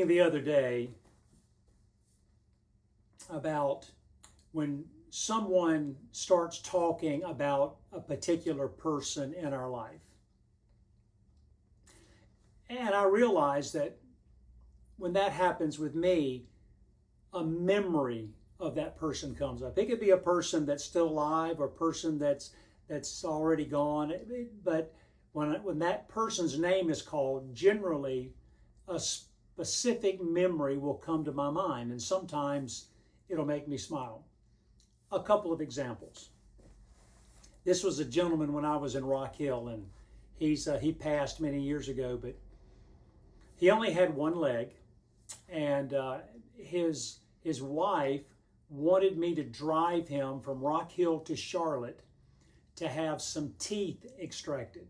thinking the other day about when someone starts talking about a particular person in our life. And I realize that when that happens with me, a memory of that person comes up. It could be a person that's still alive or a person that's already gone. But when that person's name is called, generally a specific memory will come to my mind, and sometimes it'll make me smile. A couple of examples. This was a gentleman when I was in Rock Hill, and he passed many years ago, but he only had one leg, and his wife wanted me to drive him from Rock Hill to Charlotte to have some teeth extracted.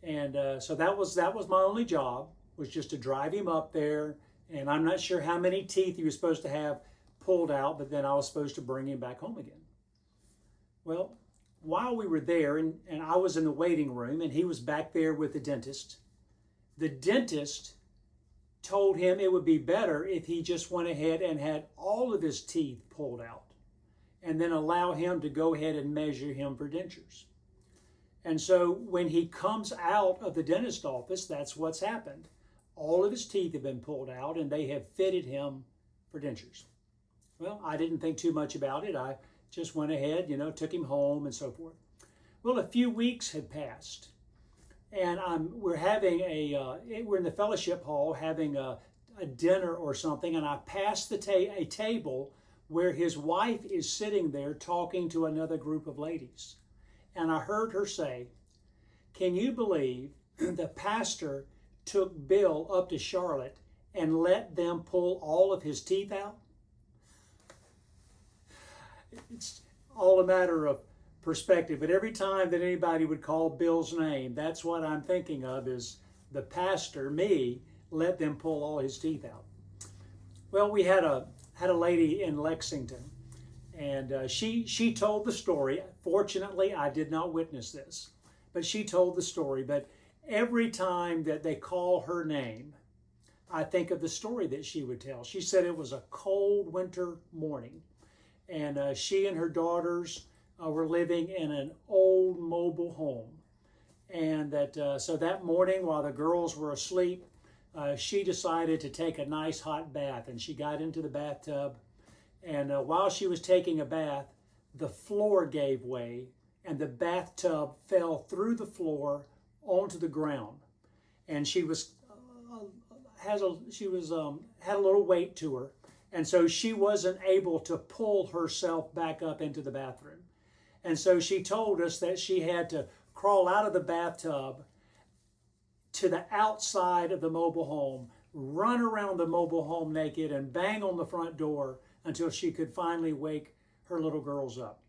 And so that was my only job, was just to drive him up there. And I'm not sure how many teeth he was supposed to have pulled out, but then I was supposed to bring him back home again. Well, while we were there, and I was in the waiting room, and he was back there with the dentist told him it would be better if he just went ahead and had all of his teeth pulled out, and then allow him to go ahead and measure him for dentures. And so when he comes out of the dentist office, that's what's happened. All of his teeth have been pulled out, and they have fitted him for dentures. Well, I didn't think too much about it. I just went ahead, took him home and so forth. Well, a few weeks had passed, and we're in the fellowship hall having a dinner or something, and I passed a table where his wife is sitting there talking to another group of ladies. And I heard her say, "Can you believe the pastor took Bill up to Charlotte and let them pull all of his teeth out?" It's all a matter of perspective, but every time that anybody would call Bill's name, that's what I'm thinking of, is the pastor, me, let them pull all his teeth out. Well, we had a lady in Lexington, and she told the story. Fortunately, I did not witness this, but she told the story. But every time that they call her name, I think of the story that she would tell. She said it was a cold winter morning, and she and her daughters were living in an old mobile home. And so that morning, while the girls were asleep, she decided to take a nice hot bath, and she got into the bathtub. And while she was taking a bath, the floor gave way, and the bathtub fell through the floor onto the ground. And she had a little weight to her, and so she wasn't able to pull herself back up into the bathroom. And so she told us that she had to crawl out of the bathtub to the outside of the mobile home, run around the mobile home naked, and bang on the front door until she could finally wake her little girls up.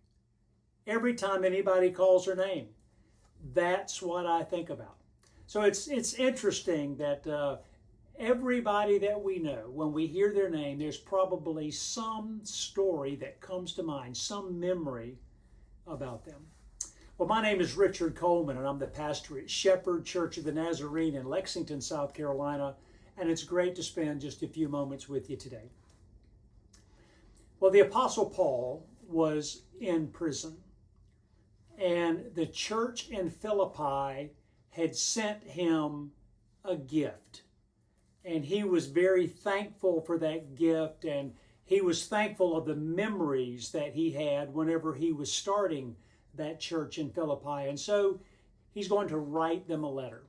Every time anybody calls her name, that's what I think about. So it's interesting that everybody that we know, when we hear their name, there's probably some story that comes to mind, some memory about them. Well, my name is Richard Coleman, and I'm the pastor at Shepherd Church of the Nazarene in Lexington, South Carolina, and it's great to spend just a few moments with you today. Well, the Apostle Paul was in prison, and the church in Philippi had sent him a gift, and he was very thankful for that gift, and he was thankful of the memories that he had whenever he was starting that church in Philippi. And so he's going to write them a letter.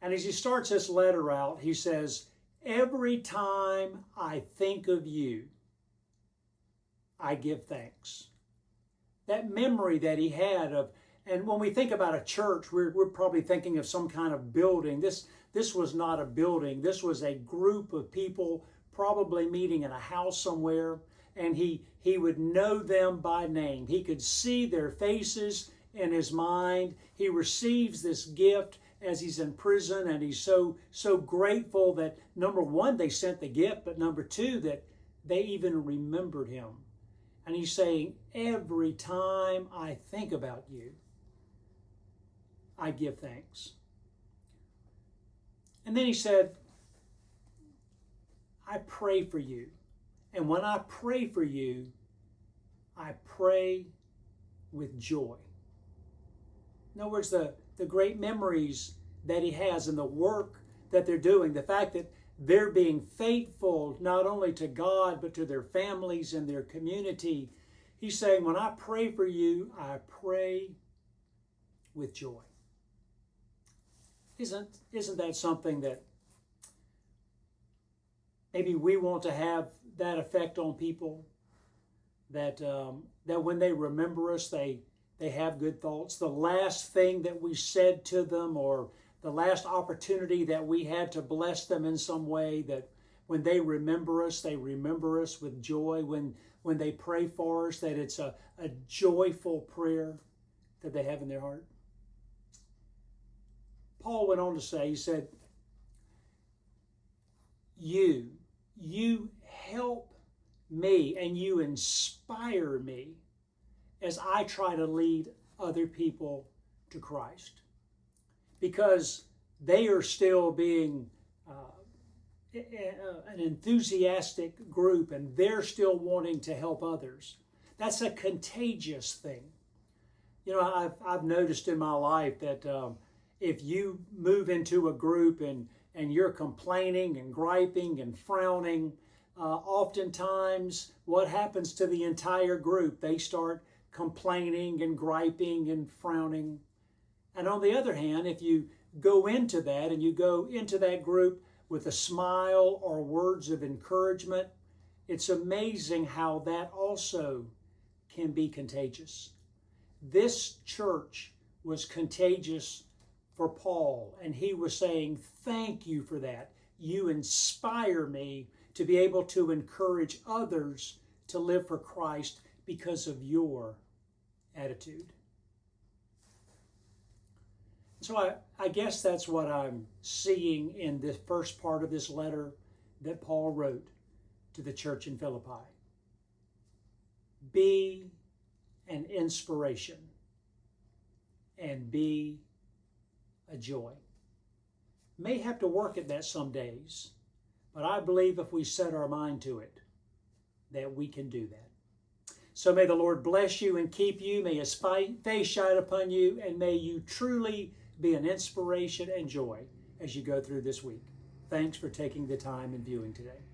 And as he starts this letter out, he says, "Every time I think of you, I give thanks." That memory that he had of, and when we think about a church, we're probably thinking of some kind of building. This was not a building. This was a group of people probably meeting in a house somewhere, and he would know them by name. He could see their faces in his mind. He receives this gift as he's in prison, and he's so grateful that, number one, they sent the gift, but number two, that they even remembered him. And he's saying, "Every time I think about you, I give thanks." And then he said, I pray for you. And when I pray for you, I pray with joy. In other words, the great memories that he has and the work that they're doing, the fact that they're being faithful not only to God, but to their families and their community. He's saying, when I pray for you, I pray with joy. Isn't that something that maybe we want to have that effect on people? That when they remember us, they have good thoughts. The last thing that we said to them, or the last opportunity that we had to bless them in some way, that when they remember us with joy. When they pray for us, that it's a joyful prayer that they have in their heart. Paul went on to say, he said, you help me and you inspire me as I try to lead other people to Christ. Because they are still being an enthusiastic group, and they're still wanting to help others. That's a contagious thing. You know, I've noticed in my life that if you move into a group and you're complaining and griping and frowning, oftentimes what happens to the entire group? They start complaining and griping and frowning. And on the other hand, if you go into that and you go into that group with a smile or words of encouragement, it's amazing how that also can be contagious. This church was contagious for Paul, and he was saying, thank you for that. You inspire me to be able to encourage others to live for Christ because of your attitude. So I guess that's what I'm seeing in this first part of this letter that Paul wrote to the church in Philippi. Be an inspiration and be a joy. May have to work at that some days, but I believe if we set our mind to it, that we can do that. So may the Lord bless you and keep you. May his face shine upon you, and may you truly be an inspiration and joy as you go through this week. Thanks for taking the time and viewing today.